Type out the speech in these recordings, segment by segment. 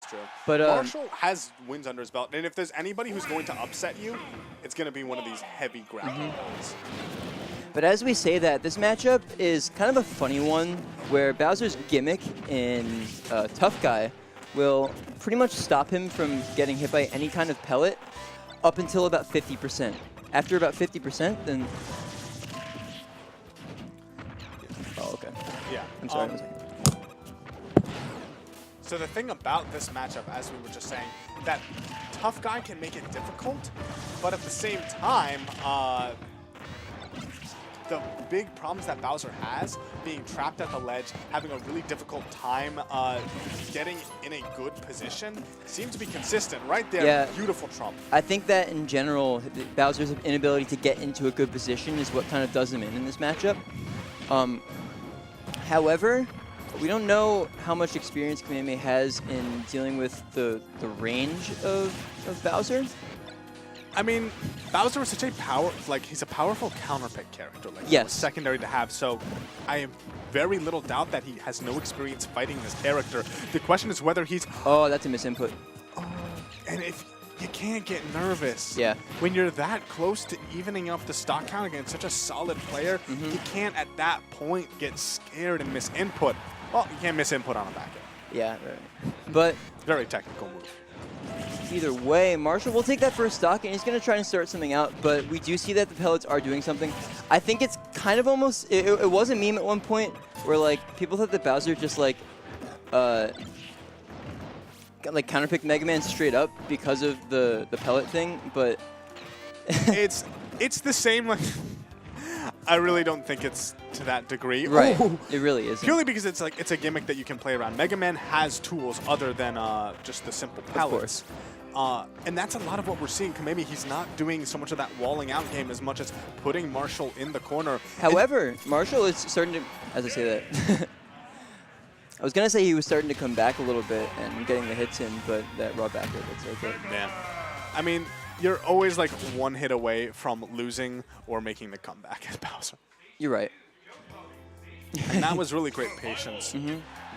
true. But Marshall has wins under his belt, and if there's anybody who's going to upset you, it's going to be one of these heavy grappling guys. But as we say that, this matchup is kind of a funny one where Bowser's gimmick in Tough Guy will pretty much stop him from getting hit by any kind of pellet up until about 50%. After about 50%, then... Oh, okay. Yeah. I'm sorry. So the thing about this matchup, as we were just saying, that Tough Guy can make it difficult, but at the same time, the big problems that Bowser has, being trapped at the ledge, having a really difficult time getting in a good position, seems to be consistent. Right there, yeah, beautiful trump. I think that in general, Bowser's inability to get into a good position is what kind of does him in this matchup. However, we don't know how much experience Kameme has in dealing with the range of Bowser. I mean, Bowser is such a he's a powerful counterpick character. Like, yes. Secondary to have, so I have very little doubt that he has no experience fighting this character. The question is whether he's... Oh, that's a misinput. Oh, and if you can't get nervous. Yeah. When you're that close to evening up the stock count against such a solid player, you can't at that point get scared and miss input. Well, you can't miss input on a back end. Yeah, right. But... Very technical move. Either way, Marshall will take that first stock, and he's going to try and start something out, but we do see that the pellets are doing something. I think it's kind of almost... It was a meme at one point where, like, people thought that Bowser just, like counterpicked Mega Man straight up because of the pellet thing, but... it's the same, like... I really don't think it's to that degree. Right, it really isn't. Purely because it's a gimmick that you can play around. Mega Man has tools other than just the simple pellets. Of course. And that's a lot of what we're seeing. Kameme, he's not doing so much of that walling out game as much as putting Marshall in the corner. However, Marshall is starting to, as I say that, I was going to say he was starting to come back a little bit and getting the hits in, but that raw back air, that's okay. Yeah. I mean, you're always like one hit away from losing or making the comeback as Bowser. You're right. And that was really great patience.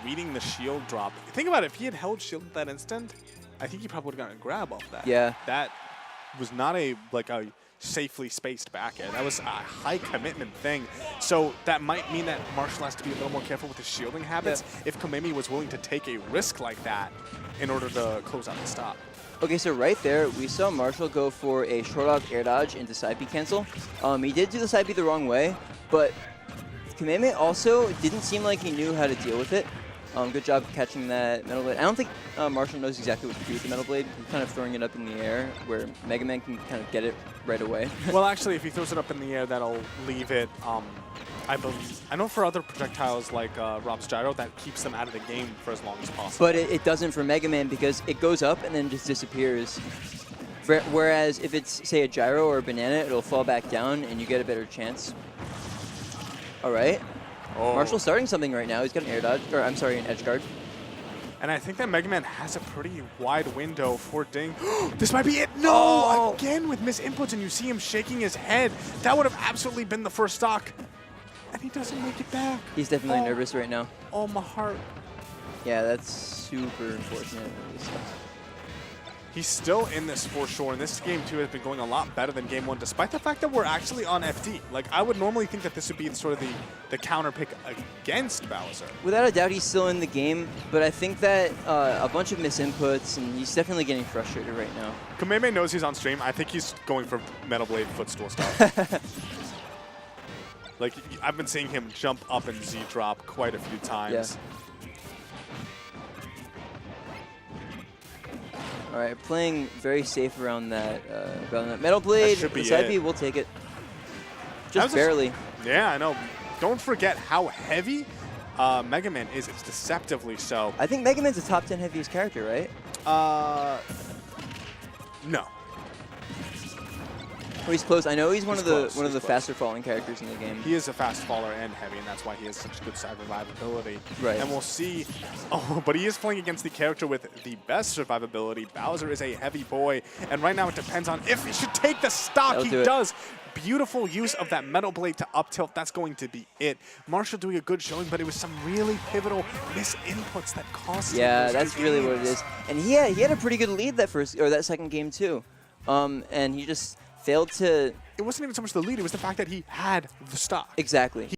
Reading the shield drop. Think about it, if he had held shield at that instant, I think he probably would have gotten a grab off that. Yeah. That was not a safely spaced back air. That was a high commitment thing. So that might mean that Marshall has to be a little more careful with his shielding habits if Kameme was willing to take a risk like that in order to close out the stop. Okay, so right there, we saw Marshall go for a short off air dodge into side B cancel. He did do the side B the wrong way, but Kameme also didn't seem like he knew how to deal with it. Good job catching that Metal Blade. I don't think Marshall knows exactly what to do with the Metal Blade. He's kind of throwing it up in the air where Mega Man can kind of get it right away. Well, actually, if he throws it up in the air, that'll leave it, I know for other projectiles like Rob's Gyro, that keeps them out of the game for as long as possible. But it doesn't for Mega Man because it goes up and then just disappears. Whereas if it's, say, a Gyro or a Banana, it'll fall back down and you get a better chance. All right. Oh. Marshall's starting something right now. He's got an air dodge, or I'm sorry, an edge guard. And I think that Mega Man has a pretty wide window for Ding. This might be it. No! Oh. Again with misinputs, and you see him shaking his head. That would have absolutely been the first stock. And he doesn't make it back. He's definitely nervous right now. Oh, my heart. Yeah, that's super unfortunate. He's still in this for sure, and this game, too, has been going a lot better than Game 1, despite the fact that we're actually on FD. Like, I would normally think that this would be sort of the counter pick against Bowser. Without a doubt, he's still in the game, but I think that a bunch of misinputs, and he's definitely getting frustrated right now. Kameme knows he's on stream. I think he's going for Metal Blade footstool stuff. Like, I've been seeing him jump up and Z-drop quite a few times. Yeah. All right, playing very safe around that Metal Blade. The side B, we'll take it. Just barely. Yeah, I know. Don't forget how heavy Mega Man is. It's deceptively so. I think Mega Man's the top 10 heaviest character, right? No. Oh, he's close. I know he's one of the He's close. faster falling characters in the game. He is a fast faller and heavy, and that's why he has such good survivability. Right. And we'll see. Oh, but he is playing against the character with the best survivability. Bowser is a heavy boy, and right now it depends on if he should take the stock. That'll He do it. does. Beautiful use of that metal blade to up tilt. That's going to be it. Marshall doing a good showing, but it was some really pivotal misinputs that cost him. Yeah, those that's two really what it games. is. And he had a pretty good lead that second game too, and he just failed to It wasn't even so much the lead; it was the fact that he had the stock. exactly.